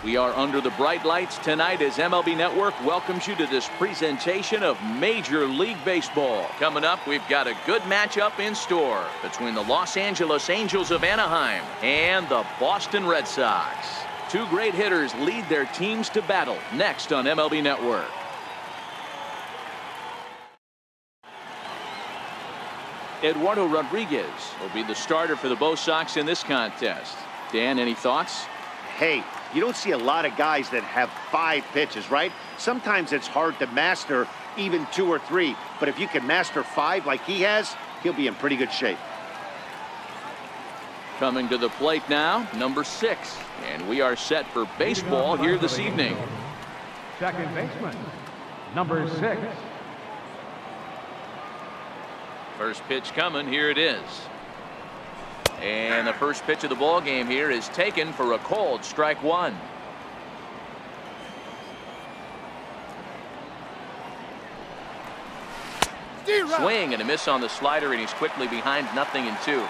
We are under the bright lights tonight as MLB Network welcomes you to this presentation of Major League Baseball. Coming up, we've got a good matchup in store between the Los Angeles Angels of Anaheim and the Boston Red Sox. Two great hitters lead their teams to battle next on MLB Network. Eduardo Rodriguez will be the starter for the Bo Sox in this contest. Dan, any thoughts? Hey, you don't see a lot of guys that have 5 pitches, right? Sometimes it's hard to master even 2 or 3. But if you can master 5 like he has, he'll be in pretty good shape. Coming to the plate now, number 6. And we are set for baseball here this evening. Second baseman, number 6. First pitch coming. Here it is. And the first pitch of the ball game here is taken for a called strike 1. Swing and a miss on the slider, and he's quickly behind 0-2.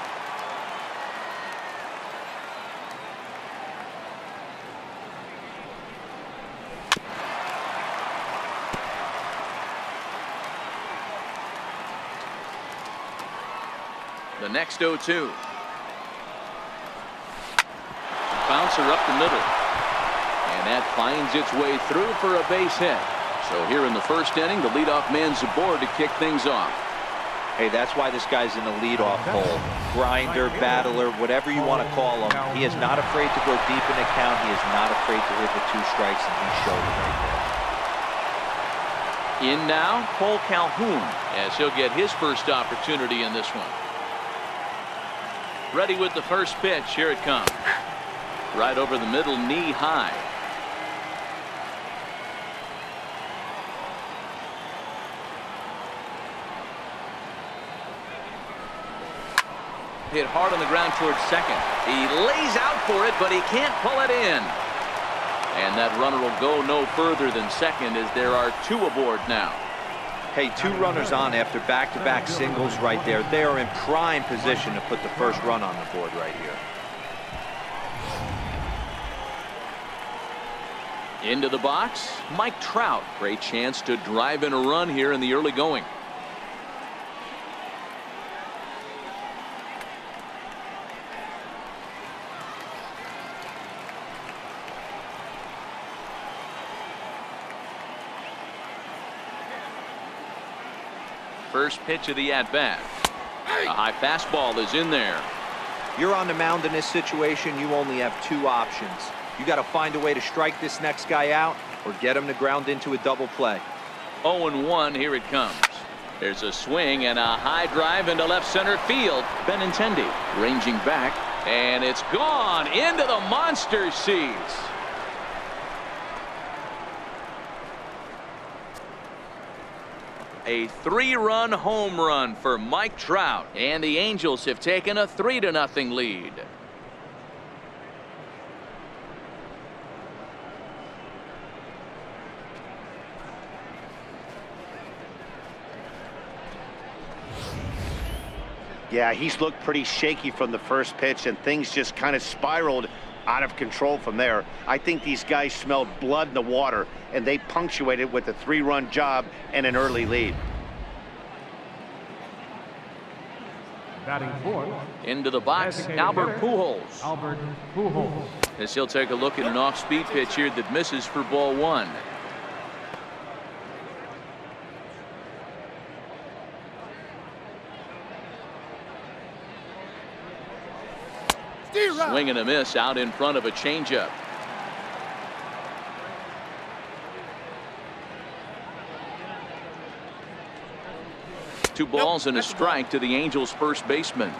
The next 0-2. Bouncer up the middle. And that finds its way through for a base hit. So here in the first inning, the leadoff man's aboard to kick things off. Hey, that's why this guy's in the leadoff hole. Grinder, battler, whatever you want to call him. He is not afraid to go deep in the count. He is not afraid to hit the 2 strikes, and he showed it right there. In now, Cole Calhoun, as he'll get his first opportunity in this one. Ready with the first pitch. Here it comes. Right over the middle, knee high. Hit hard on the ground towards second. He lays out for it, but he can't pull it in. And that runner will go no further than second as there are 2 aboard now. Hey, 2 runners on after back-to-back singles right there. They are in prime position to put the first run on the board right here. Into the box, Mike Trout. Great chance to drive in a run here in the early going. First pitch of the at-bat. A high fastball is in there. You're on the mound in this situation. You only have 2 options. You got to find a way to strike this next guy out or get him to ground into a double play. 0-1. Here it comes. There's a swing and a high drive into left center field. Benintendi ranging back, and it's gone into the monster seats. A 3-run home run for Mike Trout, and the Angels have taken a 3-0 lead. Yeah, he's looked pretty shaky from the first pitch, and things just kind of spiraled out of control from there. I think these guys smelled blood in the water, and they punctuated with a 3-run job and an early lead. Batting fourth. Into the box, Albert Pujols. Albert Pujols. As he'll take a look at an off-speed pitch here that misses for ball 1. Swing and a miss out in front of a changeup. Two balls and a strike to the Angels' first baseman.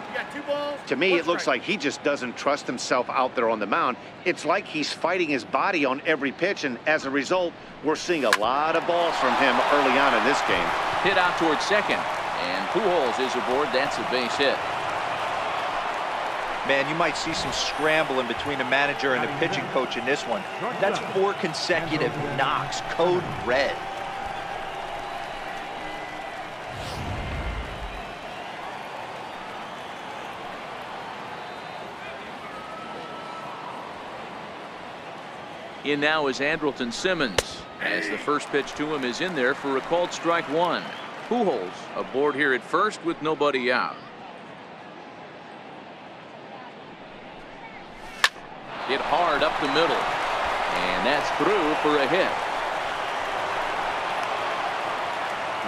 To me, it looks like he just doesn't trust himself out there on the mound. It's like he's fighting his body on every pitch, and as a result, we're seeing a lot of balls from him early on in this game. Hit out towards second, and Pujols is aboard. That's a base hit. Man, you might see some scrambling between the manager and the pitching coach in this one. That's 4 consecutive knocks, code red. In now is Andrelton Simmons, as the first pitch to him is in there for a called strike one. Pujols aboard here at first with nobody out. Hit hard up the middle, and that's through for a hit.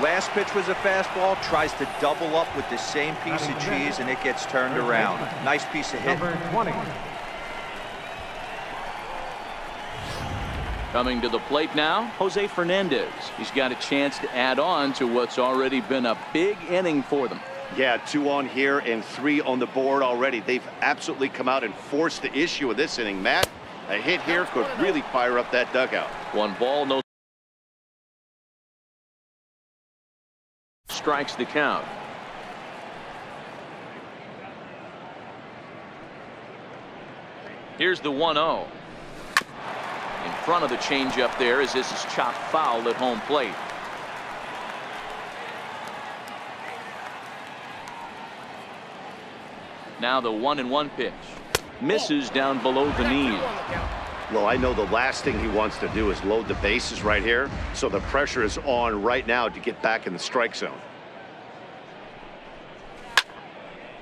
Last pitch was a fastball, tries to double up with the same piece of cheese, and it gets turned around. Nice piece of hit. Number 20. Coming to the plate now, Jose Fernandez. He's got a chance to add on to what's already been a big inning for them. Yeah, 2 on here and 3 on the board already. They've absolutely come out and forced the issue of this inning, Matt. A hit here could really fire up that dugout. 1 ball, no strikes the count. Here's the 1-0. In front of the changeup there as this is chopped foul at home plate. Now the 1-1 pitch. Misses down below the knees. Well, I know the last thing he wants to do is load the bases right here, so the pressure is on right now to get back in the strike zone.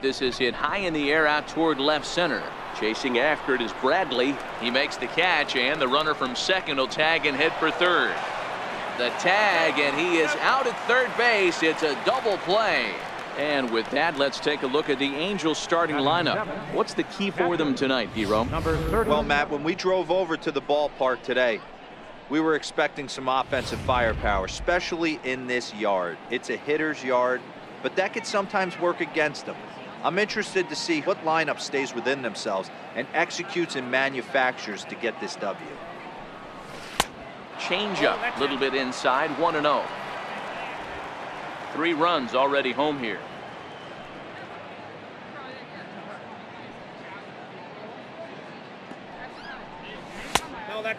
This is hit high in the air out toward left center. Chasing after it is Bradley. He makes the catch, and the runner from second will tag and head for third. The tag, and he is out at third base. It's a double play. And with that, let's take a look at the Angels starting lineup. What's the key for them tonight, Hero? Number 30. Well, Matt, when we drove over to the ballpark today, we were expecting some offensive firepower, especially in this yard. It's a hitter's yard, but that could sometimes work against them. I'm interested to see what lineup stays within themselves and executes and manufactures to get this W. Change up, a little bit inside, 1-0. 3 runs already home here.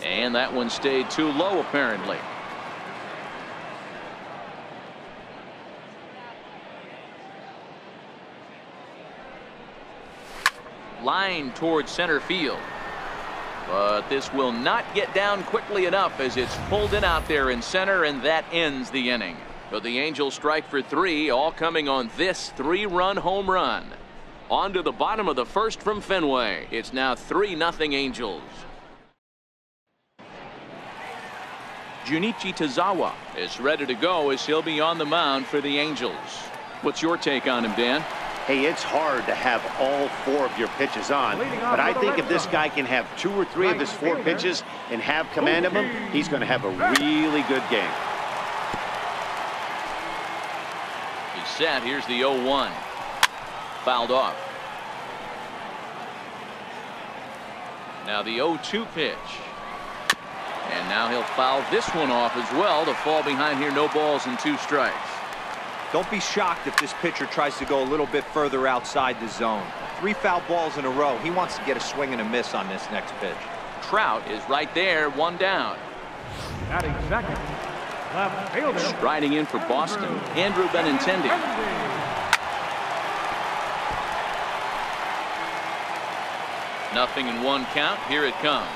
And that one stayed too low, apparently. Line towards center field. But this will not get down quickly enough as it's pulled in out there in center, and that ends the inning. So the Angels strike for 3, all coming on this 3-run home run. On to the bottom of the first from Fenway. It's now 3-0 Angels. Junichi Tazawa is ready to go as he'll be on the mound for the Angels. What's your take on him, Dan? Hey, it's hard to have all 4 of your pitches on, but I think if this guy can have 2 or 3 of his 4 pitches and have command of them, he's going to have a really good game. He's set. Here's the 0-1. Fouled off. Now the 0-2 pitch. And now he'll foul this one off as well to fall behind here. No balls and 2 strikes. Don't be shocked if this pitcher tries to go a little bit further outside the zone. 3 foul balls in a row. He wants to get a swing and a miss on this next pitch. Trout is right there, 1 down. Batting second, left fielder. Striding in for Boston, Andrew Benintendi. Nothing in 1 count. Here it comes.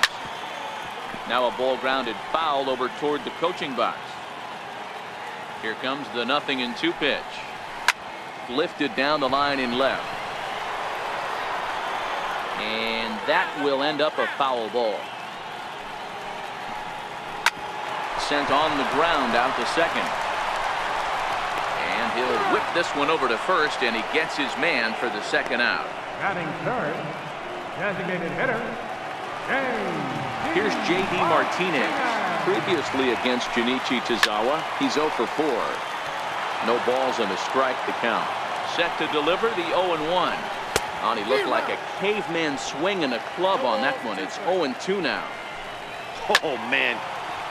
Now a ball grounded foul over toward the coaching box. Here comes the 0-2 pitch. Lifted down the line in left. And that will end up a foul ball. Sent on the ground out to second. And he'll whip this one over to first, and he gets his man for the second out. Batting third, designated hitter, Here's J.D. Martinez. Previously against Junichi Tazawa, he's 0 for 4. No balls and a strike to count. Set to deliver the 0-1. And he looked like a caveman swinging a club on that one. It's 0-2 now. Oh, man.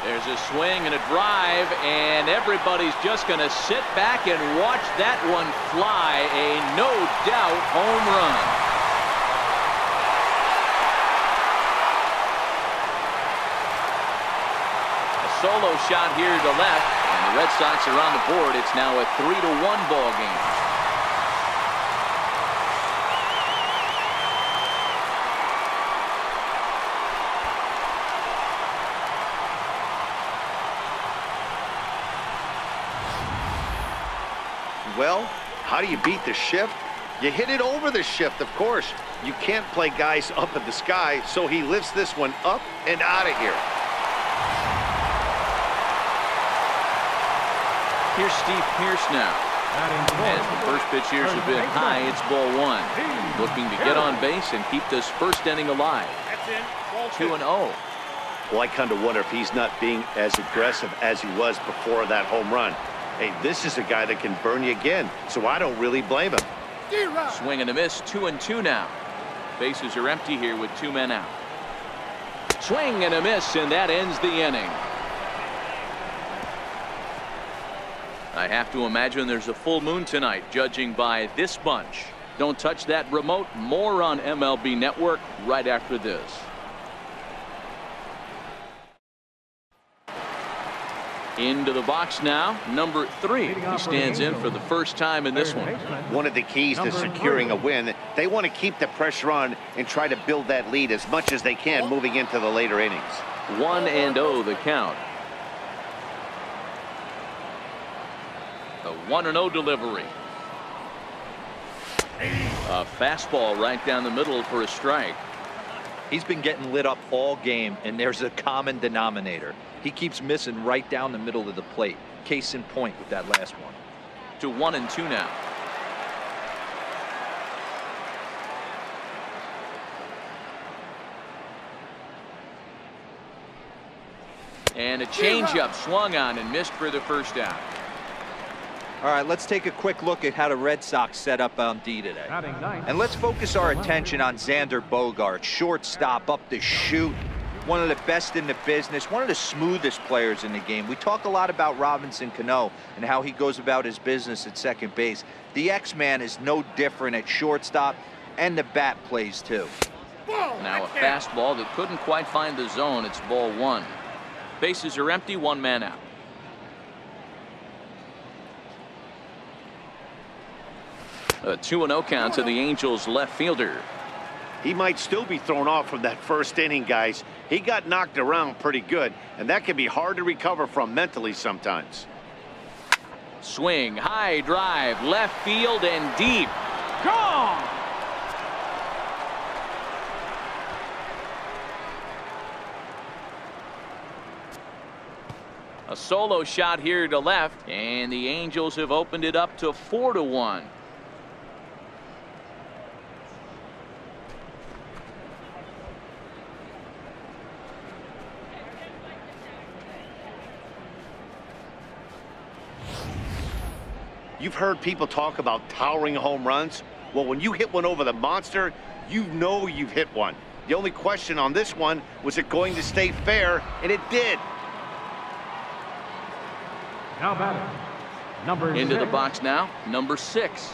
There's a swing and a drive, and everybody's just going to sit back and watch that one fly. A no-doubt home run. Solo shot here to left, and the Red Sox are on the board. It's now a 3-1 ball game. How do you beat the shift? You hit it over the shift, of course. You can't play guys up in the sky, so he lifts this one up and out of here. Here's Steve Pierce now. As the first pitch here should be high, it's ball one. Looking to get on base and keep this first inning alive. 2-0. Well, I kind of wonder if he's not being as aggressive as he was before that home run. Hey, this is a guy that can burn you again, so I don't really blame him. Swing and a miss, 2-2 now. Bases are empty here with 2 men out. Swing and a miss, and that ends the inning. I have to imagine there's a full moon tonight, judging by this bunch. Don't touch that remote. More on MLB Network right after this. Into the box now, number 3. He stands in for the first time in this one. One of the keys to securing a win, they want to keep the pressure on and try to build that lead as much as they can moving into the later innings. 1-0 the count. The 1-0 delivery. A fastball right down the middle for a strike. He's been getting lit up all game, and there's a common denominator. He keeps missing right down the middle of the plate. Case in point with that last one. To 1-2 now. And a changeup swung on and missed for the first out. All right, let's take a quick look at how the Red Sox set up on D today. And let's focus our attention on Xander Bogaerts, shortstop, up the chute. One of the best in the business, one of the smoothest players in the game. We talk a lot about Robinson Cano and how he goes about his business at second base. The X-Man is no different at shortstop, and the bat plays too. Now a fastball that couldn't quite find the zone. It's ball one. Bases are empty, 1 man out. A 2-0 count to the Angels left fielder. He might still be thrown off from that first inning, guys. He got knocked around pretty good, and that can be hard to recover from mentally sometimes. Swing, high drive, left field and deep. Gone! A solo shot here to left, and the Angels have opened it up to 4-1. You've heard people talk about towering home runs. Well, when you hit one over the monster, you know you've hit one. The only question on this one, was it going to stay fair? And it did. Now batting, number Into 6. the box now, number 6.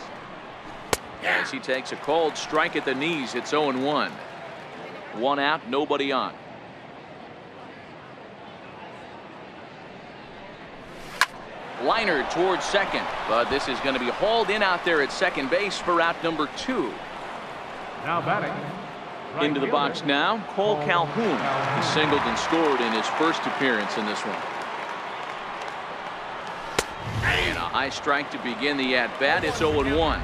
As he takes a cold strike at the knees, it's 0-1. 1 out, nobody on. Liner towards second, but this is going to be hauled in out there at second base for out number 2. Now batting, right Into the box fielder, now, Cole Calhoun. He singled and scored in his first appearance in this one. And a high strike to begin the at-bat. It's 0-1.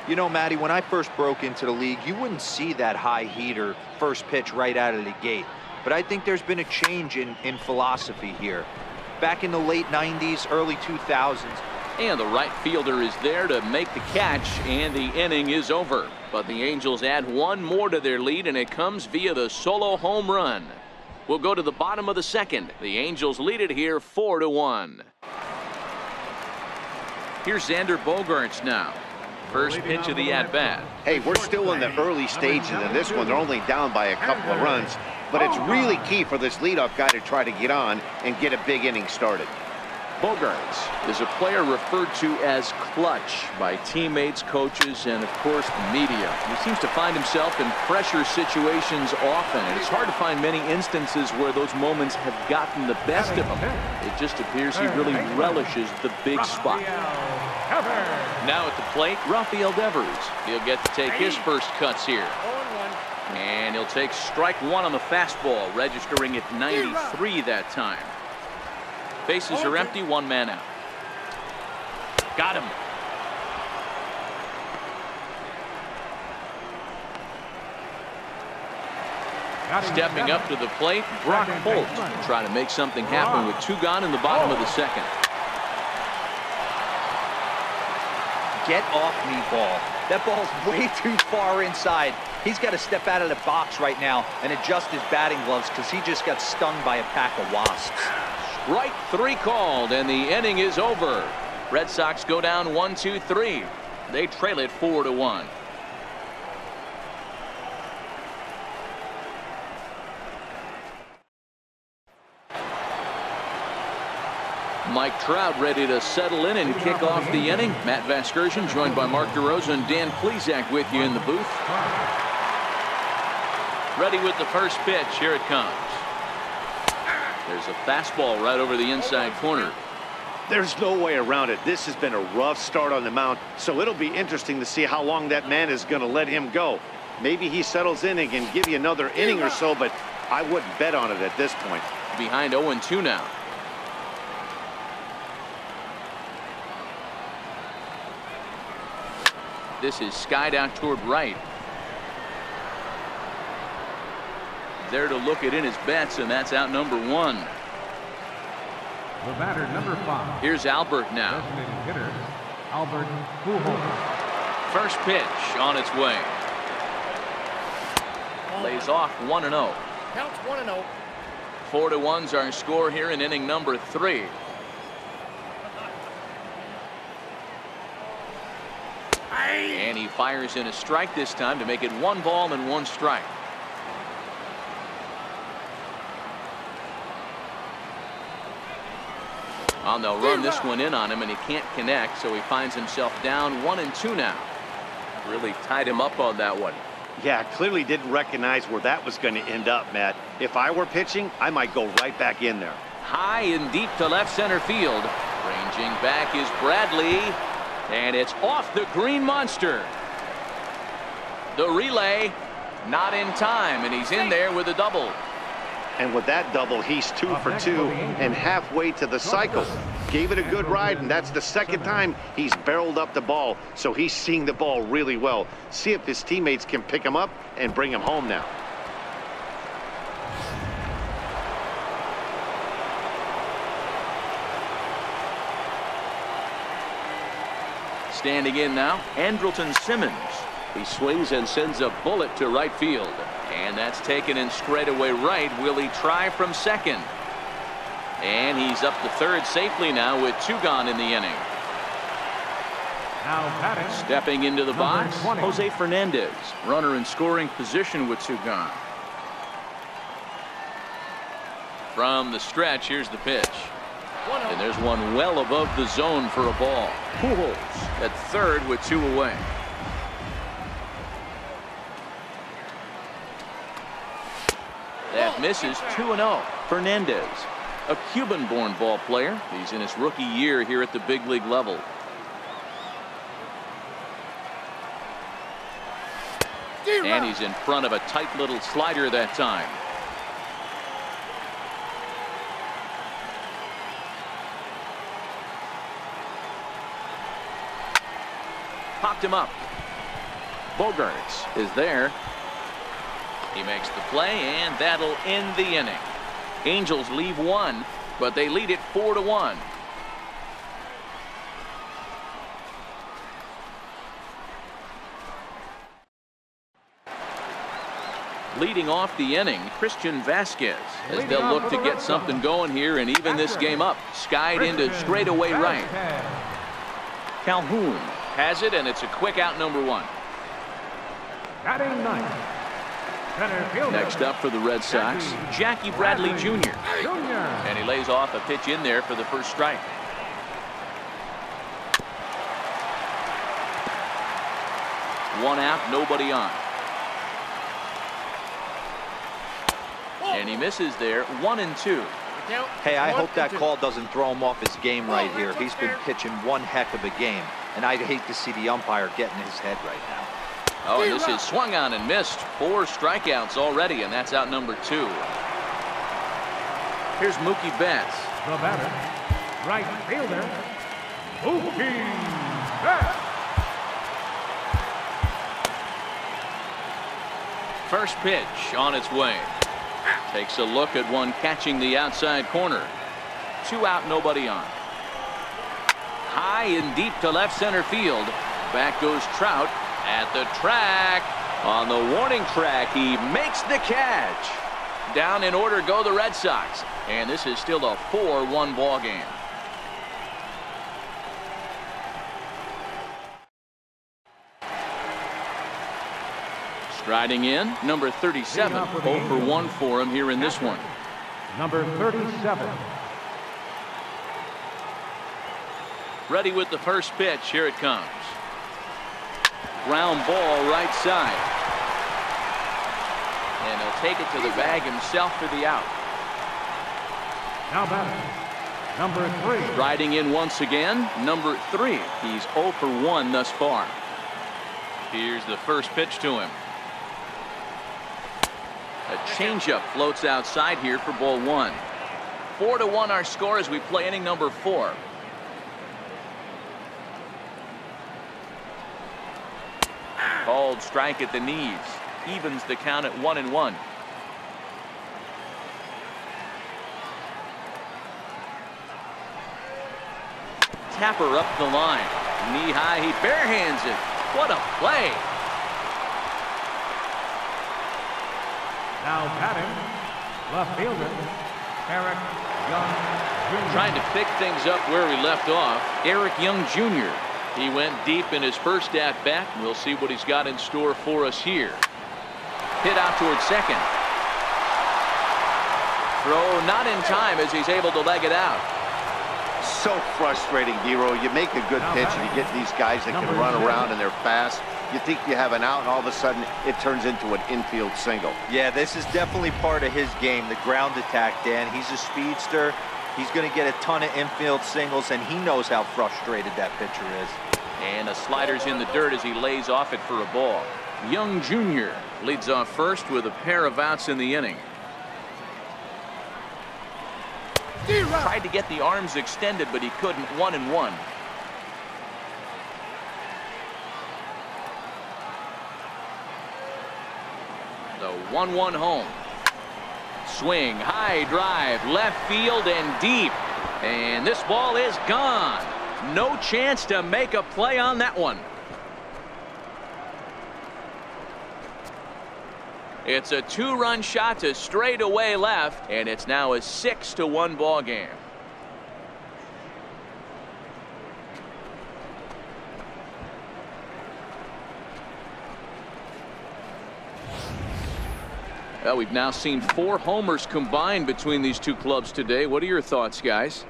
You know, Matty, when I first broke into the league, you wouldn't see that high heater first pitch right out of the gate. But I think there's been a change in philosophy here. Back in the late 90s, early 2000s. And the right fielder is there to make the catch, and the inning is over. But the Angels add 1 more to their lead, and it comes via the solo home run. We'll go to the bottom of the second. The Angels lead it here 4-1. Here's Xander Bogaerts now. First pitch of the at-bat. Hey, we're still in the early stages in this one. They're only down by a couple of runs. But it's really key for this leadoff guy to try to get on and get a big inning started. Bogaerts is a player referred to as clutch by teammates, coaches, and, of course, the media. He seems to find himself in pressure situations often, and it's hard to find many instances where those moments have gotten the best of him. It just appears he really relishes the big spot. Now at the plate, Rafael Devers. He'll get to take his first cuts here. And he'll take strike 1 on the fastball, registering at 93 that time. Bases are empty, 1 man out. Got him. Stepping up to the plate, Brock Holt, trying to make something happen with 2 gone in the bottom of the second. Get off me, ball. That ball's way too far inside. He's got to step out of the box right now and adjust his batting gloves because he just got stung by a pack of wasps. Strike 3 called, and the inning is over. Red Sox go down 1-2-3. They trail it 4-1. Mike Trout ready to settle in and kick off the inning. Matt Vasgersian joined by Mark DeRosa and Dan Plesac with you in the booth. Ready with the first pitch. Here it comes. There's a fastball right over the inside corner. There's no way around it. This has been a rough start on the mound, so it'll be interesting to see how long that man is going to let him go. Maybe he settles in and can give you another inning or so, but I wouldn't bet on it at this point. Behind 0-2 now. This is skied out toward right. There to look it in his bets, and that's out number 1. The batter, number 5. Here's Albert now. Designated hitter, Albert Pujols. First pitch on its way. Lays off 1-0. Counts 1-0. 4-1's our score here in inning number 3. And he fires in a strike this time to make it 1 ball and 1 strike. And they'll run this one in on him, and he can't connect, so he finds himself down 1-2 now. Really tied him up on that one. Yeah, clearly didn't recognize where that was going to end up, Matt. If I were pitching, I might go right back in there. High and deep to left center field. Ranging back is Bradley. And it's off the green monster. The relay not in time, and he's in there with a double. And with that double, he's 2 for 2 and halfway to the cycle. Gave it a good ride, and that's the second time he's barreled up the ball, so he's seeing the ball really well. See if his teammates can pick him up and bring him home now. Standing in now, Andrelton Simmons. He swings and sends a bullet to right field. And that's taken in straightaway right. Will he try from second? And he's up to third safely now with 2 gone in the inning. Now batting. Stepping into the box, 20. Jose Fernandez. Runner in scoring position with 2 gone. From the stretch, here's the pitch. And there's one well above the zone for a ball. Pujols at third with 2 away. That misses 2-0. Fernandez, a Cuban-born ball player. He's in his rookie year here at the big league level. And he's in front of a tight little slider that time. Popped him up. Bogarts is there. He makes the play, and that'll end the inning. Angels leave 1, but they lead it 4-1. Leading off the inning, Christian Vasquez, as they'll look to get something going here and even this game up. Skied into straightaway right. Calhoun has it, and it's a quick out number 1. Batting 9. Center fielder. Next up for the Red Sox, Jackie Bradley Jr. And he lays off a pitch in there for the first strike. One out, nobody on. And he misses there, 1-2. Hey, I hope that call doesn't throw him off his game right here. He's been pitching one heck of a game, and I'd hate to see the umpire get in his head right now. Oh, and this is swung on and missed. 4 strikeouts already, and that's out number 2. Here's Mookie Betts. The batter, right fielder, Mookie Betts. First pitch on its way. Takes a look at one catching the outside corner. 2 out, nobody on. High and deep to left center field. Back goes Trout at the track. On the warning track, he makes the catch. Down in order go the Red Sox. And this is still a 4-1 ball game. Striding in, number 37. 0 for 1 for him here in this one. Number 37. Ready with the first pitch. Here it comes. Ground ball right side. And he'll take it to the bag himself for the out. Now batting, number 3. Riding in once again, number 3. He's 0 for 1 thus far. Here's the first pitch to him. A changeup floats outside here for ball 1. 4-1 our score as we play inning number 4. Called strike at the knees. Evens the count at 1-1. Tapper up the line. Knee high, he barehands it. What a play. Now batting, left fielder, Eric Young Jr. Trying to pick things up where we left off. Eric Young Jr. He went deep in his first at-bat. We'll see what he's got in store for us here. Hit out towards second. Throw not in time as he's able to leg it out. So frustrating, Dero. You make a good pitch and you get these guys that can run around and they're fast. You think you have an out, and all of a sudden it turns into an infield single. Yeah, this is definitely part of his game, the ground attack, Dan. He's a speedster. He's going to get a ton of infield singles, and he knows how frustrated that pitcher is. And a slider's in the dirt as he lays off it for a ball. Young Jr. leads off first with a pair of outs in the inning. Tried to get the arms extended, but he couldn't. 1-1. The 1-1 home. Swing, high drive, left field and deep. And this ball is gone. No chance to make a play on that one. It's a 2-run shot to straightaway left, and it's now a 6-1 ball game. Well, we've now seen 4 homers combined between these two clubs today. What are your thoughts, guys?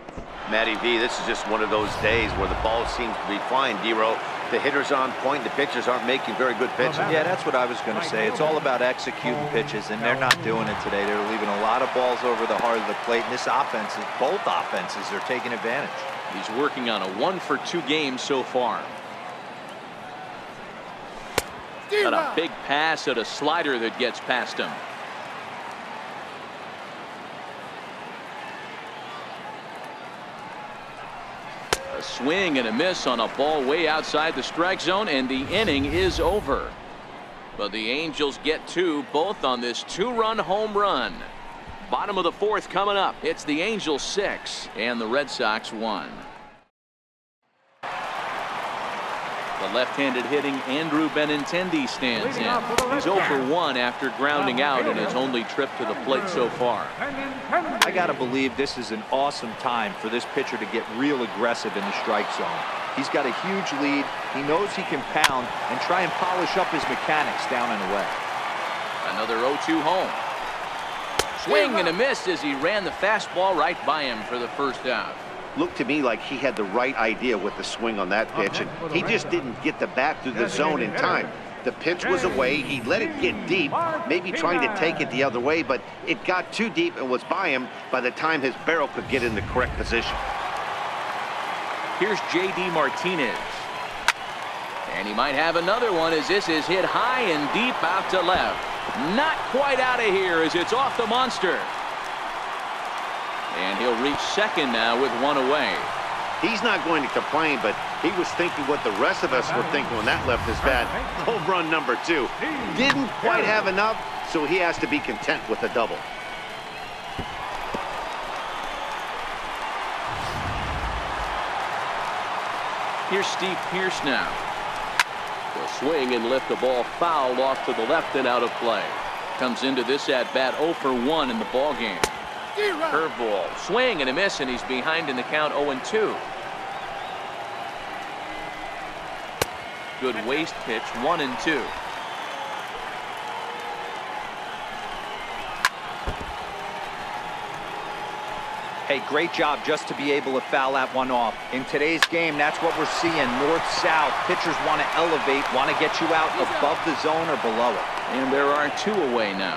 Matty V, this is just one of those days where the ball seems to be flying, Dero. The hitter's on point. The pitchers aren't making very good pitches. Yeah, that's what I was going to say. It's all about executing pitches, and they're not doing it today. They're leaving a lot of balls over the heart of the plate, and this offense, both offenses are taking advantage. He's working on a 1-for-2 game so far. Got a big pass at a slider that gets past him. A swing and a miss on a ball way outside the strike zone, and the inning is over. But the Angels get 2, both on this 2-run home run. Bottom of the 4th coming up. It's the Angels 6 and the Red Sox 1. The left-handed hitting Andrew Benintendi stands in. He's 0 for 1 after grounding out in his only trip to the plate so far. I got to believe this is an awesome time for this pitcher to get real aggressive in the strike zone. He's got a huge lead. He knows he can pound and try and polish up his mechanics down and away. Another 0-2 home. Swing and a miss as he ran the fastball right by him for the first out. Looked to me like he had the right idea with the swing on that pitch, and he just didn't get the bat through the zone in time. The pitch was away. He let it get deep, maybe trying to take it the other way, but it got too deep and was by him by the time his barrel could get in the correct position. Here's J.D. Martinez. And he might have another one as this is hit high and deep out to left. Not quite out of here as it's off the monster. And he'll reach second now with 1 away. He's not going to complain, but he was thinking what the rest of us were thinking when that left his bat. Home run number 2. Didn't quite have enough, so he has to be content with a double. Here's Steve Pearce now. He'll swing and lift the ball foul off to the left and out of play. Comes into this at bat 0 for 1 in the ball game. Curveball, swing and a miss, and he's behind in the count 0-2. Good waist pitch, 1-2. Hey, great job just to be able to foul that one off. In today's game, that's what we're seeing. North-south. Pitchers want to elevate, want to get you out above the zone or below it. And there are 2 away now.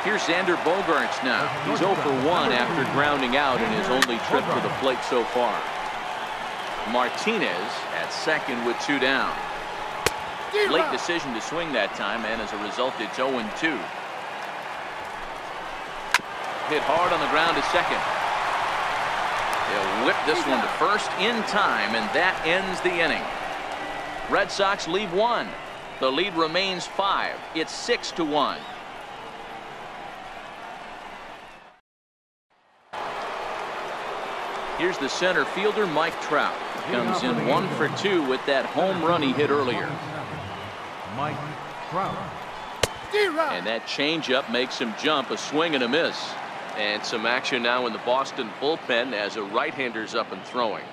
Here's Xander Bogaerts now. He's 0 for 1 after grounding out in his only trip to the plate so far. Martinez at second with 2 down. Late decision to swing that time, and as a result, it's 0-2. Hit hard on the ground to second. He'll whip this one to first in time, and that ends the inning. Red Sox leave 1. The lead remains 5. It's 6-1. Here's the center fielder, Mike Trout. Comes in 1 for 2 with that home run he hit earlier. Mike Trout. And that changeup makes him jump, a swing and a miss. And some action now in the Boston bullpen as a right-hander's up and throwing.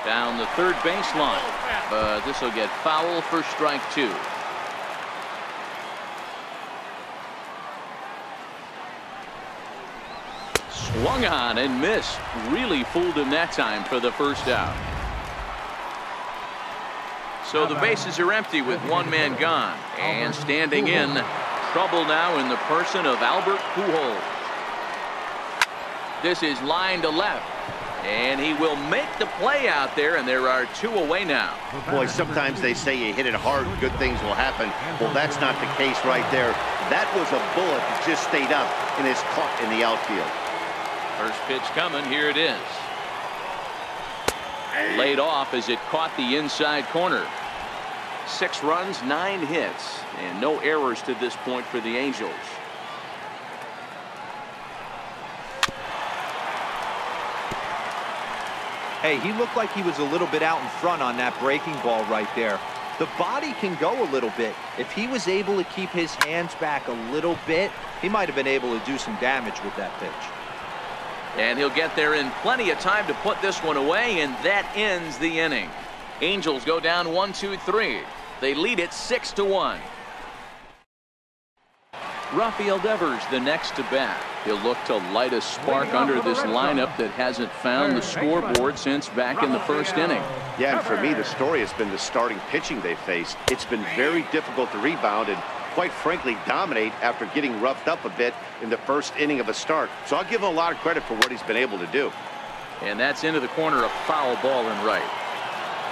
Down the third baseline, but this will get foul for strike 2. Swung on and missed. Really fooled him that time for the first out. So the bases are empty with 1 man gone, and standing in, trouble now in the person of Albert Pujols. This is line to left, and he will make the play out there, and there are 2 away now. Boy, sometimes they say you hit it hard, good things will happen. Well, that's not the case right there. That was a bullet that just stayed up and is caught in the outfield. First pitch coming, here it is. Laid off as it caught the inside corner. 6 runs, 9 hits, and no errors to this point for the Angels. Hey, he looked like he was a little bit out in front on that breaking ball right there. The body can go a little bit. If he was able to keep his hands back a little bit, he might have been able to do some damage with that pitch. And he'll get there in plenty of time to put this one away, and that ends the inning. Angels go down 1-2-3. They lead it 6-1. Rafael Devers the next to bat. He'll look to light a spark under this lineup that hasn't found the scoreboard since back in the first inning. Yeah, and for me, the story has been the starting pitching they faced. It's been very difficult to rebound and, quite frankly, dominate after getting roughed up a bit in the first inning of a start. So I'll give him a lot of credit for what he's been able to do. And that's into the corner, a foul ball in right.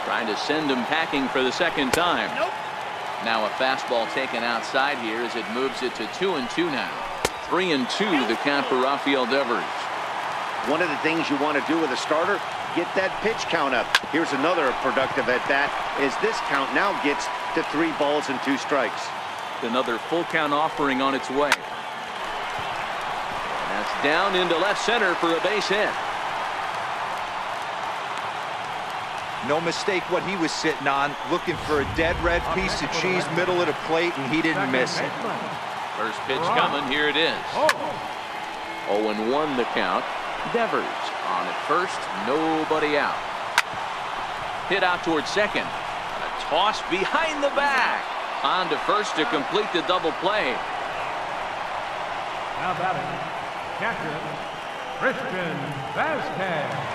Trying to send him packing for the second time. Nope. Now a fastball taken outside here as it moves it to 2-2 now. 3-2 the count for Rafael Devers. One of the things you want to do with a starter, get that pitch count up. Here's another productive at bat as this count now gets to 3 balls and 2 strikes. Another full count offering on its way. And that's down into left center for a base hit. No mistake what he was sitting on, looking for a dead red piece of cheese middle of the plate, and he didn't miss it. First pitch coming, here it is. 0-1 the count. Devers on at first, nobody out. Hit out towards second. A toss behind the back. On to first to complete the double play. Now batting, catcher, Christian Vasquez.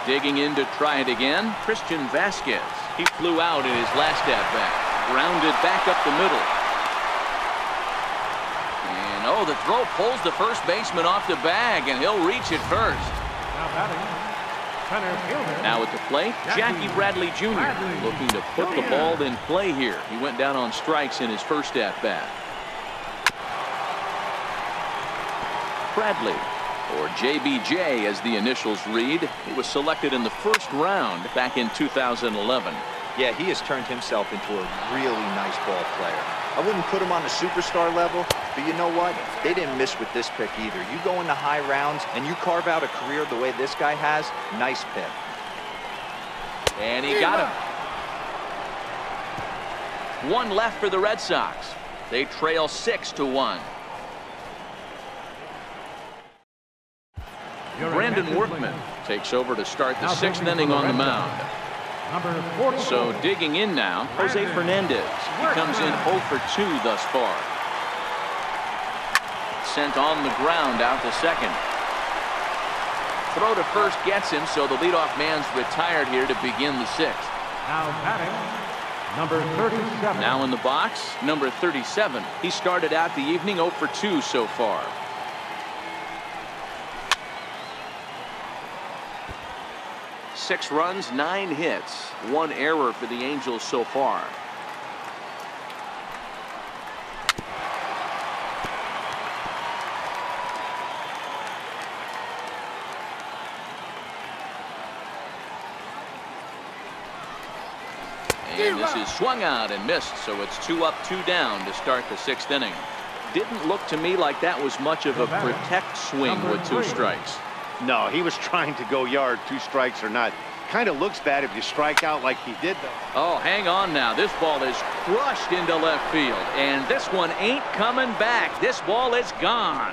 Digging in to try it again, Christian Vasquez. He flew out in his last at-bat. Grounded back up the middle. And, oh, the throw pulls the first baseman off the bag, and he'll reach it first. Now batting, center fielder. Now at the plate, Jackie Bradley Jr. looking to put the ball in play here. He went down on strikes in his first at-bat. Bradley, or JBJ as the initials read. He was selected in the first round back in 2011. Yeah, he has turned himself into a really nice ball player. I wouldn't put him on the superstar level, but you know what? They didn't miss with this pick either. You go into high rounds and you carve out a career the way this guy has, nice pick. And he got him. One left for the Red Sox. They trail 6-1. Brandon Workman takes over to start the 6th inning on the mound. So digging in now, Jose Fernandez. He comes in 0 for 2 thus far. Sent on the ground out to second. Throw to first gets him, so the leadoff man's retired here to begin the 6th. Now batting, number 37. Now in the box, number 37. He started out the evening 0 for 2 so far. Six runs, 9 hits, 1 error for the Angels so far. And this is swung out and missed, so it's 2 up, 2 down to start the 6th inning. Didn't look to me like that was much of a protect swing with 2 strikes. No, he was trying to go yard, 2 strikes or not. Kind of looks bad if you strike out like he did, though. Oh, hang on now. This ball is crushed into left field, and this one ain't coming back. This ball is gone.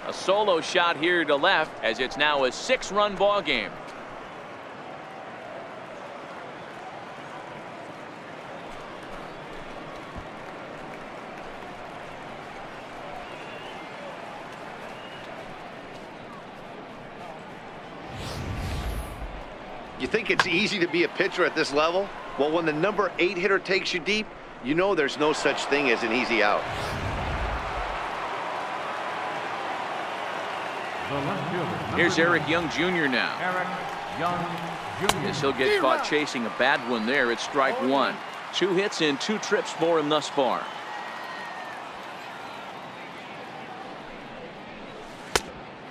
A solo shot here to left, as it's now a 6-run ball game. You think it's easy to be a pitcher at this level? Well, when the number 8 hitter takes you deep, you know there's no such thing as an easy out. Here's Eric Young Jr. now. Eric Young Jr. As he'll get caught chasing a bad one there. It's strike 1. 2 hits and 2 trips for him thus far.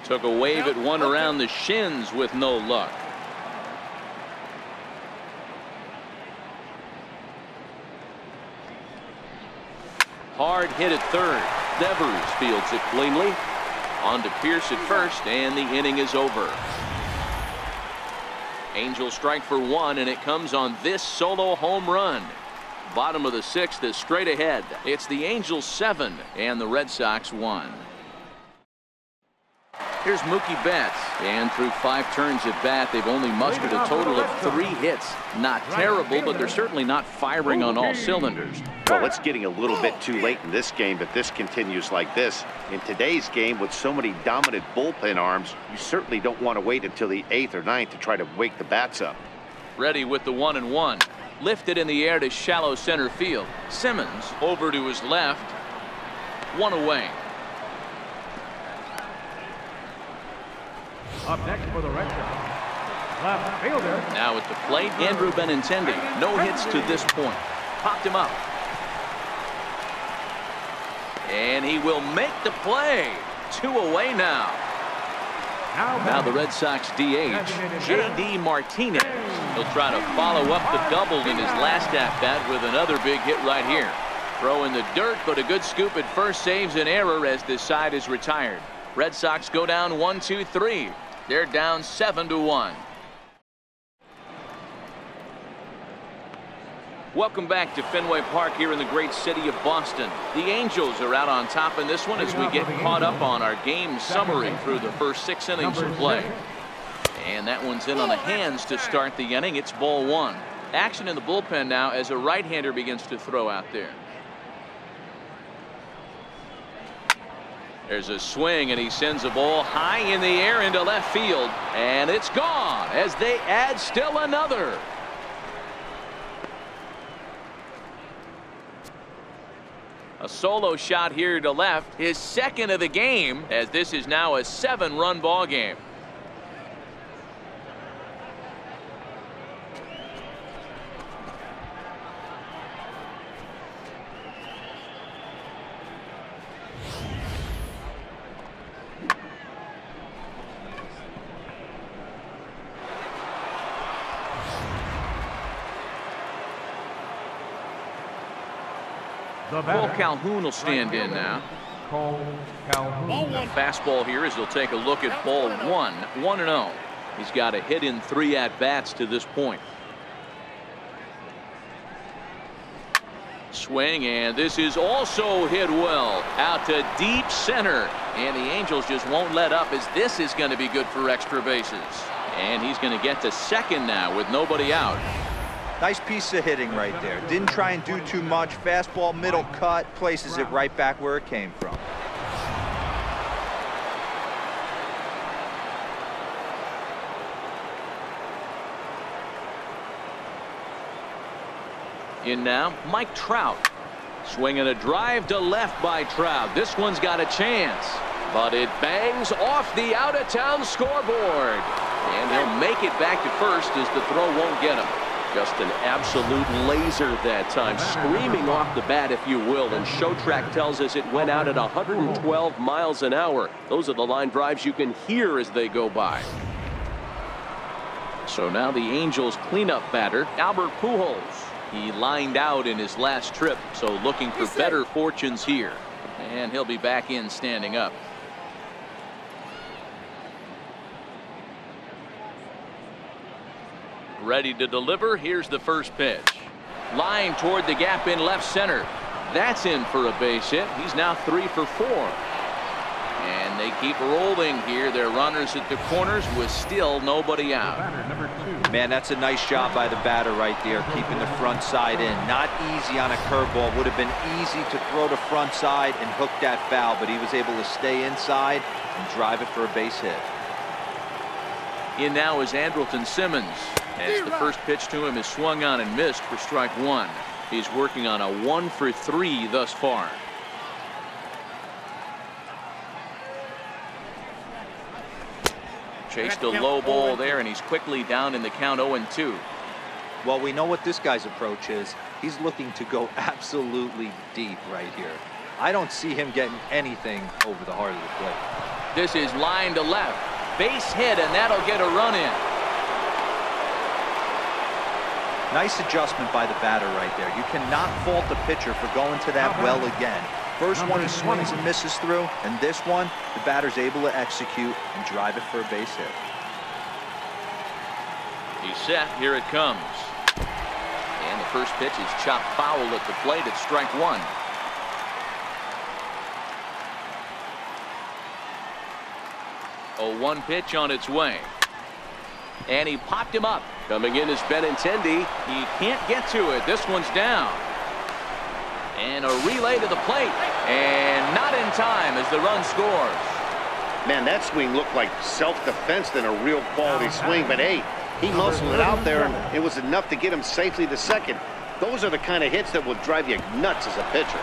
Took a wave at one around the shins with no luck. Hard hit at third. Devers fields it cleanly. On to Pierce at first, and the inning is over. Angels strike for 1, and it comes on this solo home run. Bottom of the 6th is straight ahead. It's the Angels 7 and the Red Sox 1. Here's Mookie Betts, and through 5 turns at bat, they've only mustered a total of 3 hits. Not terrible, but they're certainly not firing on all cylinders. Well, it's getting a little bit too late in this game, but this continues like this. In today's game, with so many dominant bullpen arms, you certainly don't want to wait until the 8th or 9th to try to wake the bats up. Ready with the 1-1. Lifted in the air to shallow center field. Simmons over to his left. 1 away. Up next for the Red Sox, left fielder. Now at the plate, Andrew Benintendi. No hits to this point. Popped him up. And he will make the play. 2 away now. Now the Red Sox DH, J.D. Martinez. He'll try to follow up the double in his last at-bat with another big hit right here. Throw in the dirt, but a good scoop at first saves an error as this side is retired. Red Sox go down 1-2-3. They're down 7-1. Welcome back to Fenway Park here in the great city of Boston. The Angels are out on top in this one as we get caught up on our game summary through the first 6 innings of play. And that one's in on the hands to start the inning. It's ball 1. Action in the bullpen now as a right-hander begins to throw out there. There's a swing, and he sends a ball high in the air into left field. And it's gone as they add still another. A solo shot here to left, his 2nd of the game, as this is now a 7-run ball game. The Cole batter, Calhoun will stand in now. Cole Calhoun. Fastball here as he'll take a look at ball one. 1-0. He's got a hit in 3 at-bats to this point. Swing, and this is also hit well out to deep center, and the Angels just won't let up as this is going to be good for extra bases, and he's going to get to second now with nobody out. Nice piece of hitting right there. Didn't try and do too much. Fastball, middle cut, places it right back where it came from. In now, Mike Trout. Swinging a drive to left by Trout. This one's got a chance, but it bangs off the out-of-town scoreboard. And he'll make it back to first as the throw won't get him. Just an absolute laser that time, screaming off the bat, if you will. And Showtrack tells us it went out at 112 miles an hour. Those are the line drives you can hear as they go by. So now the Angels cleanup batter, Albert Pujols. He lined out in his last trip, so looking for better fortunes here. And he'll be back in standing up. Ready to deliver. Here's the first pitch. Line toward the gap in left center. That's in for a base hit. He's now 3 for 4. And they keep rolling here. Their runners at the corners with still nobody out. Batter number 2. Man, that's a nice job by the batter right there, keeping the front side in. Not easy on a curveball. Would have been easy to throw the front side and hook that foul, but he was able to stay inside and drive it for a base hit. In now is Andrelton Simmons, as the first pitch to him is swung on and missed for strike 1. He's working on a 1 for 3 thus far. Chased a low ball there, and he's quickly down in the count 0-2. Well, we know what this guy's approach is. He's looking to go absolutely deep right here. I don't see him getting anything over the heart of the plate. This is line to left. Base hit, and that'll get a run in. Nice adjustment by the batter right there. You cannot fault the pitcher for going to that well again. First one he swings and misses through, and this one, the batter's able to execute and drive it for a base hit. He's set. Here it comes. And the first pitch is chopped foul at the plate at strike 1. A 1 pitch on its way. And he popped him up. Coming in is Benintendi. He can't get to it. This one's down. And a relay to the plate. And not in time as the run scores. Man, that swing looked like self-defense than a real quality swing. But, hey, he muscled it out there, and it was enough to get him safely to second. Those are the kind of hits that will drive you nuts as a pitcher.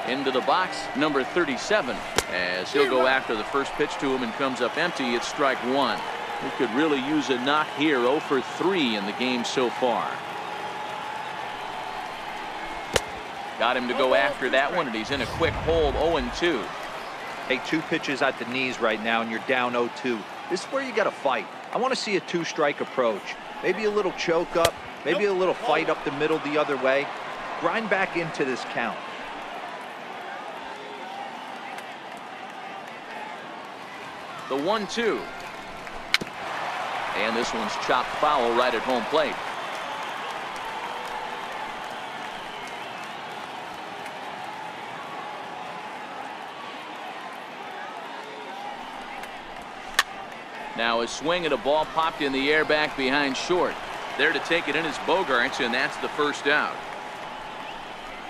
Into the box, number 37, as he'll go after the first pitch to him and comes up empty. It's strike 1. He could really use a knock here. 0 for 3 in the game so far. Got him to go after that one, and he's in a quick hold. 0-2. Hey, 2 pitches at the knees right now, and you're down 0-2. This is where you got to fight. I want to see a 2-strike approach. Maybe a little choke up, maybe a little fight up the middle the other way. Grind back into this count. The 1-2. And this one's chopped foul right at home plate. Now a swing and a ball popped in the air back behind short. There to take it in is Bogaerts, and that's the first out.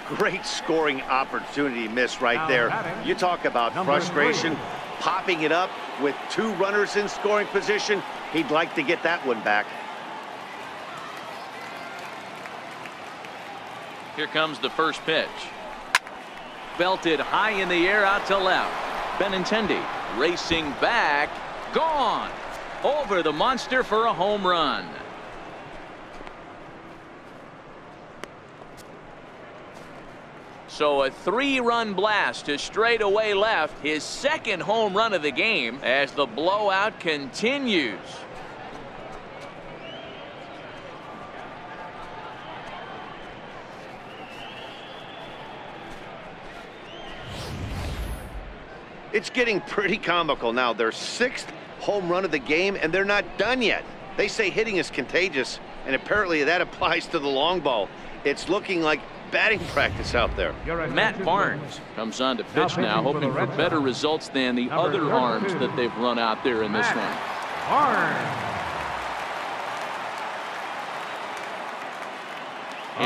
Great scoring opportunity miss right there. You talk about frustration. Popping it up with 2 runners in scoring position. He'd like to get that one back. Here comes the first pitch. Belted high in the air out to left. Benintendi racing back. Gone. Over the monster for a home run. So a 3-run blast to straightaway left, his second home run of the game as the blowout continues. It's getting pretty comical now. Their 6th home run of the game, and they're not done yet. They say hitting is contagious, and apparently that applies to the long ball. It's looking like batting practice out there. Matt Barnes comes on to pitch now, hoping for better results than the other arms that they've run out there in this one.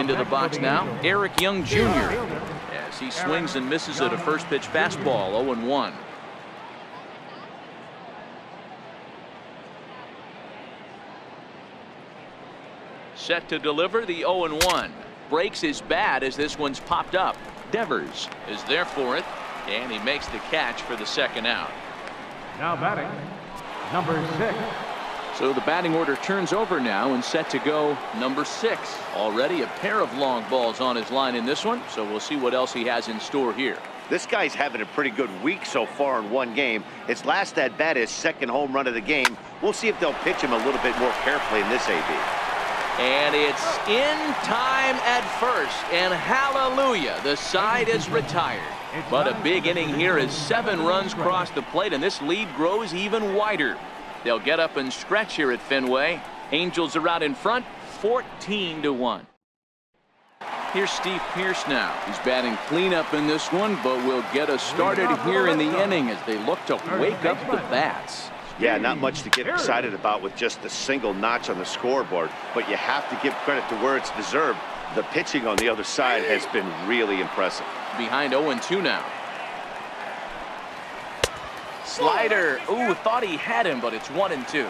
Into the box now, Eric Young Jr. as he swings and misses at a first pitch fastball, 0-1. Set to deliver the 0-1. Breaks his bat as this one's popped up. Devers is there for it, and he makes the catch for the second out. Now batting, number 6. So the batting order turns over now and set to go number 6. Already a pair of long balls on his line in this one, so we'll see what else he has in store here. This guy's having a pretty good week so far in one game. His last at bat is 2nd home run of the game. We'll see if they'll pitch him a little bit more carefully in this AB. And it's in time at first, and hallelujah, the side is retired. But a big inning here as 7 runs cross the plate, and this lead grows even wider. They'll get up and stretch here at Fenway. Angels are out in front, 14-1. Here's Steve Pearce now. He's batting cleanup in this one, but will get us started here in the inning as they look to wake up the bats. Yeah, not much to get excited about with just a single notch on the scoreboard, but you have to give credit to where it's deserved. The pitching on the other side has been really impressive. Behind 0-2 now. Slider. Ooh, thought he had him, but it's 1-2.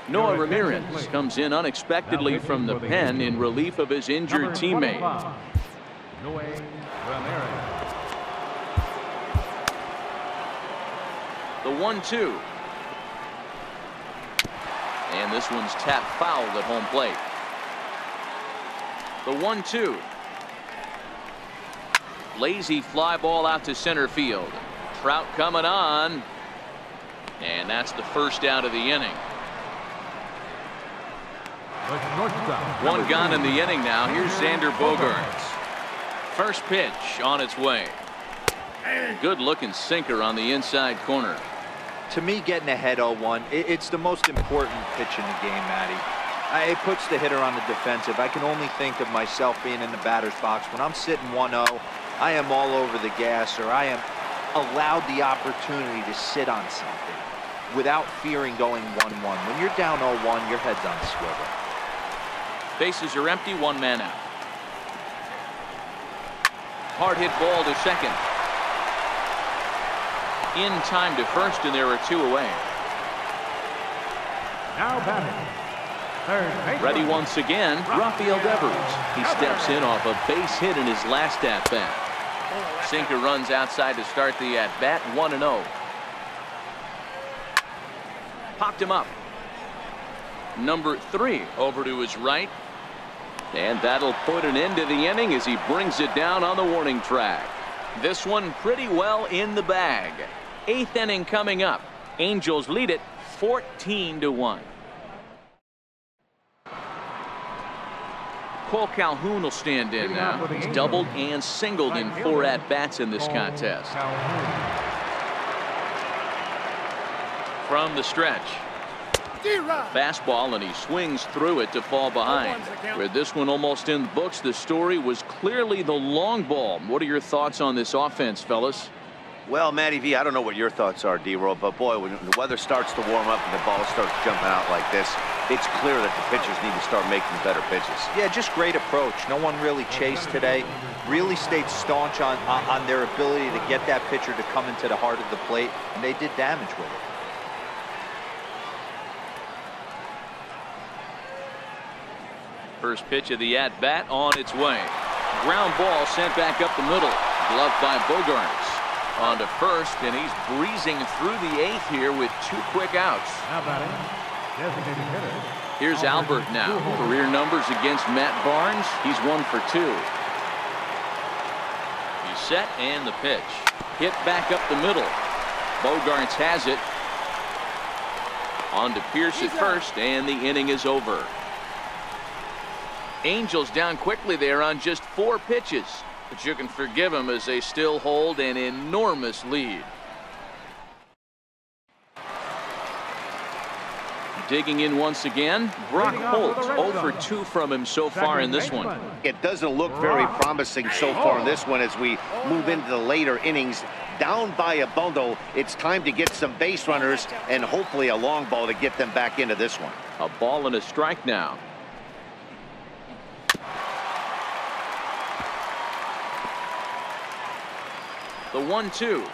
Noah Ramirez comes in unexpectedly from the pen in relief of his injured teammate. Noah Ramirez. The 1-2. And this one's tapped foul at home plate. The 1-2. Lazy fly ball out to center field. Trout coming on. And that's the first out of the inning. One gone in the inning now. Here's Xander Bogaerts. First pitch on its way. Good looking sinker on the inside corner. To me, getting ahead 0-1, it's the most important pitch in the game, Matty. It puts the hitter on the defensive. I can only think of myself being in the batter's box. When I'm sitting 1-0, I am all over the gas, or I am allowed the opportunity to sit on something without fearing going 1-1. When you're down 0-1, your head's on a swivel. Bases are empty, 1 man out. Hard hit ball to second. In time to first, and there are 2 away. Now batting, third baseman. Ready once again, Rafael Devers. He steps in off a base hit in his last at-bat. Sinker runs outside to start the at-bat, 1-0. Popped him up. Number 3 over to his right. And that'll put an end to the inning as he brings it down on the warning track. This one pretty well in the bag. 8th inning coming up. Angels lead it 14-1. Cole Calhoun will stand in now. He's doubled and singled in 4 at-bats in this contest. From the stretch. Fastball, and he swings through it to fall behind. With this one almost in the books, the story was clearly the long ball. What are your thoughts on this offense, fellas? Well, Matty V, I don't know what your thoughts are, D-Roll, but boy, when the weather starts to warm up and the ball starts jumping out like this, it's clear that the pitchers need to start making better pitches. Yeah, just great approach. No one really chased today. Really stayed staunch on their ability to get that pitcher to come into the heart of the plate, and they did damage with it. First pitch of the at-bat on its way. Ground ball sent back up the middle. Gloved by Bogaerts. On to first, and he's breezing through the 8th here with 2 quick outs. Now batting, designated hitter. Here's Albert now. Career numbers against Matt Barnes. He's 1 for 2. He's set, and the pitch. Hit back up the middle. Bogarts has it. On to Pierce at first, and the inning is over. Angels down quickly there on just 4 pitches. But you can forgive them as they still hold an enormous lead. Digging in once again, Brock Holt. 0 for 2 from him so far in this one. It doesn't look very promising so far in this one as we move into the later innings. Down by a bundle, it's time to get some base runners and hopefully a long ball to get them back into this one. A ball and a strike now. The 1-2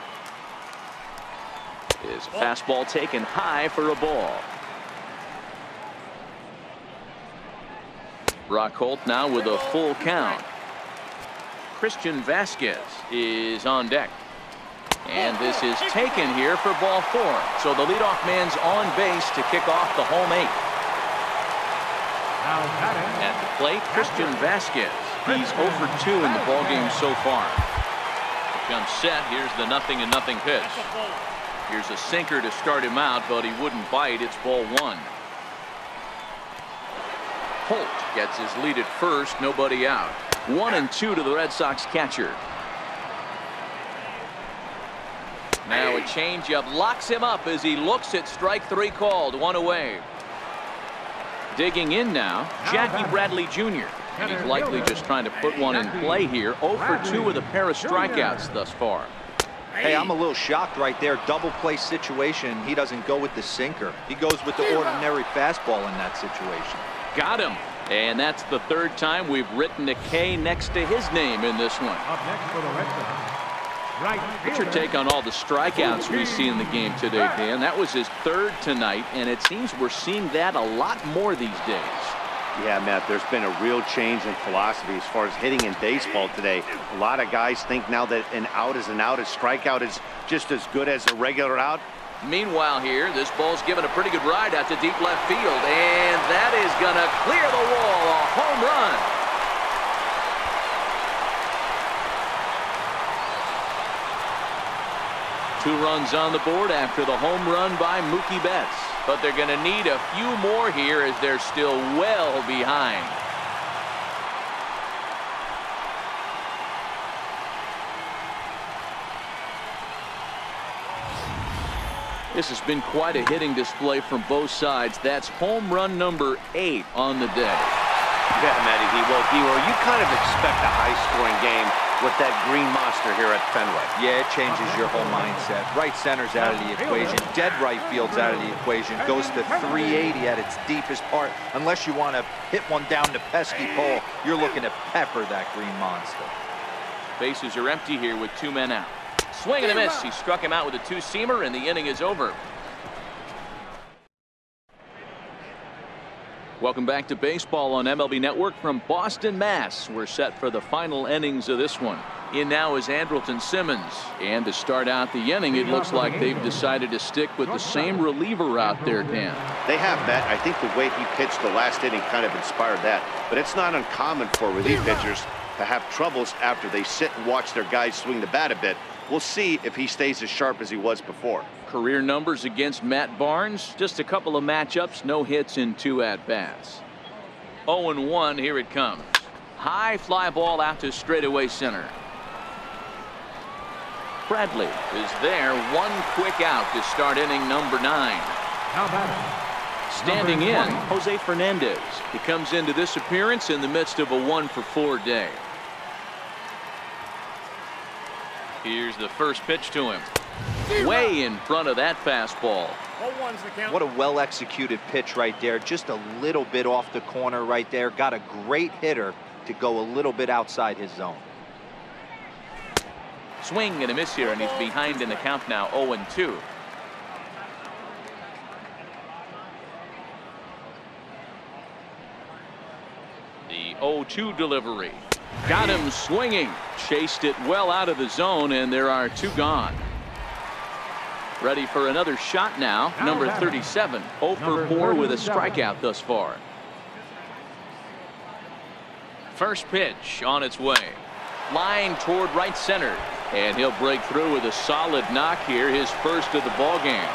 is a fastball taken high for a ball. Brock Holt now with a full count. Christian Vasquez is on deck. And this is taken here for ball 4. So the leadoff man's on base to kick off the home 8th. At the plate, Christian Vasquez. He's 0 for 2 in the ballgame so far. Comes set. Here's the 0-0 pitch. Here's a sinker to start him out, but he wouldn't bite. It's ball 1. Holt gets his lead at first. Nobody out. 1-2 to the Red Sox catcher. Now a changeup locks him up as he looks at strike 3 called. 1 away. Digging in now, Jackie Bradley Jr. And he's likely just trying to put one in play here. 0 for 2 with a pair of strikeouts thus far. Hey, I'm a little shocked right there. Double play situation. He doesn't go with the sinker. He goes with the ordinary fastball in that situation. Got him. And that's the 3rd time we've written a K next to his name in this one. Up next for the Red Sox. Right. What's your take on all the strikeouts we see in the game today, Dan? That was his 3rd tonight, and it seems we're seeing that a lot more these days. Yeah, Matt, there's been a real change in philosophy as far as hitting in baseball today. A lot of guys think now that an out is an out, a strikeout is just as good as a regular out. Meanwhile here, this ball's given a pretty good ride out to deep left field, and that is going to clear the wall. A home run. Two runs on the board after the home run by Mookie Betts. But they're going to need a few more here as they're still well behind. This has been quite a hitting display from both sides. That's home run number 8 on the day. Yeah, Matty, well, you kind of expect a high-scoring game with that green monster here at Fenway. Yeah, it changes your whole mindset. Right center's out of the equation. Dead right field's out of the equation. Goes to 380 at its deepest part. Unless you want to hit one down the pesky pole, you're looking to pepper that green monster. Bases are empty here with 2 men out. Swing and a miss. He struck him out with a 2-seamer, and the inning is over. Welcome back to baseball on MLB Network from Boston, Mass. We're set for the final innings of this one. In now is Andrelton Simmons. And to start out the inning, it looks like they've decided to stick with the same reliever out there, Dan. They have, Matt. I think the way he pitched the last inning kind of inspired that. But it's not uncommon for relief pitchers to have troubles after they sit and watch their guys swing the bat a bit. We'll see if he stays as sharp as he was before. Career numbers against Matt Barnes. Just a couple of matchups, no hits in 2 at-bats. 0-1, here it comes. High fly ball out to straightaway center. Bradley is there. 1 quick out to start inning number 9. Now batting. Standing in, Jose Fernandez. He comes into this appearance in the midst of a 1-for-4 day. Here's the first pitch to him. Way in front of that fastball. What a well-executed pitch right there. Just a little bit off the corner right there. Got a great hitter to go a little bit outside his zone. Swing and a miss here, and he's behind in the count now, 0-2. The 0-2 delivery. Got him swinging. Chased it well out of the zone, and there are 2 gone. Ready for another shot now. Number 37. 0 for 4 with a strikeout thus far. First pitch on its way. Line toward right center. And he'll break through with a solid knock here, his first of the ball game.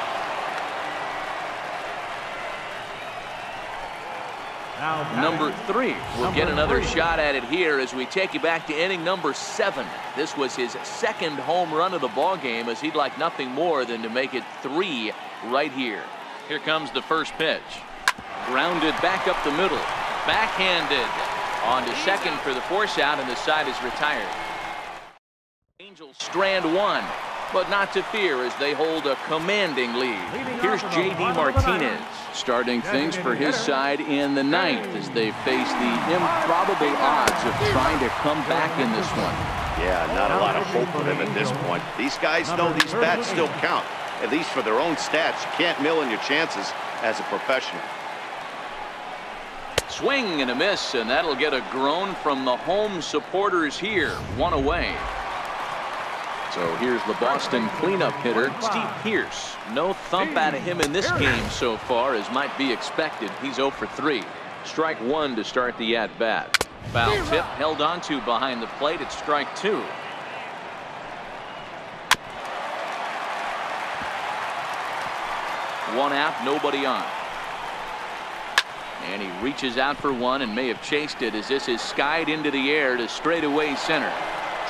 Number 3 will get another shot at it here as we take you back to inning number 7. This was his 2nd home run of the ball game, as he'd like nothing more than to make it 3 right here. Here comes the first pitch. Grounded back up the middle. Backhanded. On to second for the force out, and the side is retired. Angels strand 1, but not to fear as they hold a commanding lead. Here's J.D. Martinez starting things for his side in the 9th as they face the improbable odds of trying to come back in this one. Yeah, not a lot of hope for them at this point. These guys know these bats still count, at least for their own stats. You can't mill in your chances as a professional. Swing and a miss, and that'll get a groan from the home supporters here. 1 away. So here's the Boston cleanup hitter, Steve Pearce. No thump out of him in this game so far, as might be expected. He's 0 for 3. Strike 1 to start the at-bat. Foul tip held onto behind the plate at strike 2. One out, nobody on. And he reaches out for one and may have chased it as this is skied into the air to straightaway center.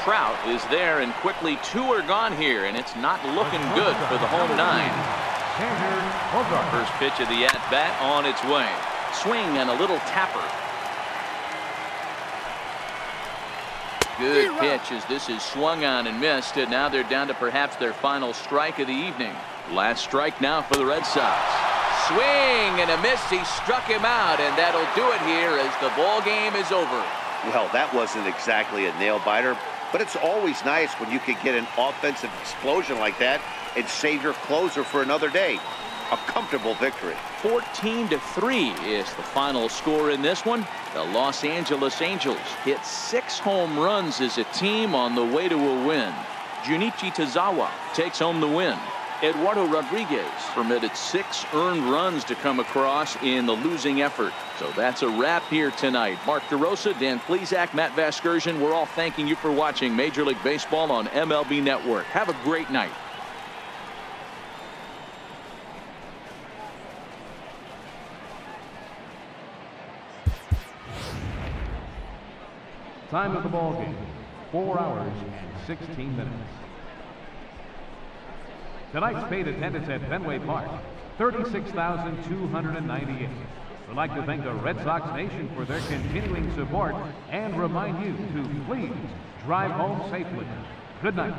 Trout is there, and quickly 2 are gone here, and it's not looking good for the home 9. First pitch of the at-bat on its way. Swing and a little tapper. Good pitch as this is swung on and missed, and now they're down to perhaps their final strike of the evening. Last strike now for the Red Sox. Swing and a miss. He struck him out, and that'll do it here as the ball game is over. Well, that wasn't exactly a nail-biter, but it's always nice when you can get an offensive explosion like that and save your closer for another day. A comfortable victory. 14-3 is the final score in this one. The Los Angeles Angels hit 6 home runs as a team on the way to a win. Junichi Tazawa takes home the win. Eduardo Rodriguez permitted 6 earned runs to come across in the losing effort. So that's a wrap here tonight. Mark DeRosa, Dan Plesac, Matt Vasgersian, we're all thanking you for watching Major League Baseball on MLB Network. Have a great night. Time of the ball game, 4 hours and 16 minutes. Tonight's paid attendance at Fenway Park, 36,298. We'd like to thank the Red Sox Nation for their continuing support and remind you to please drive home safely. Good night.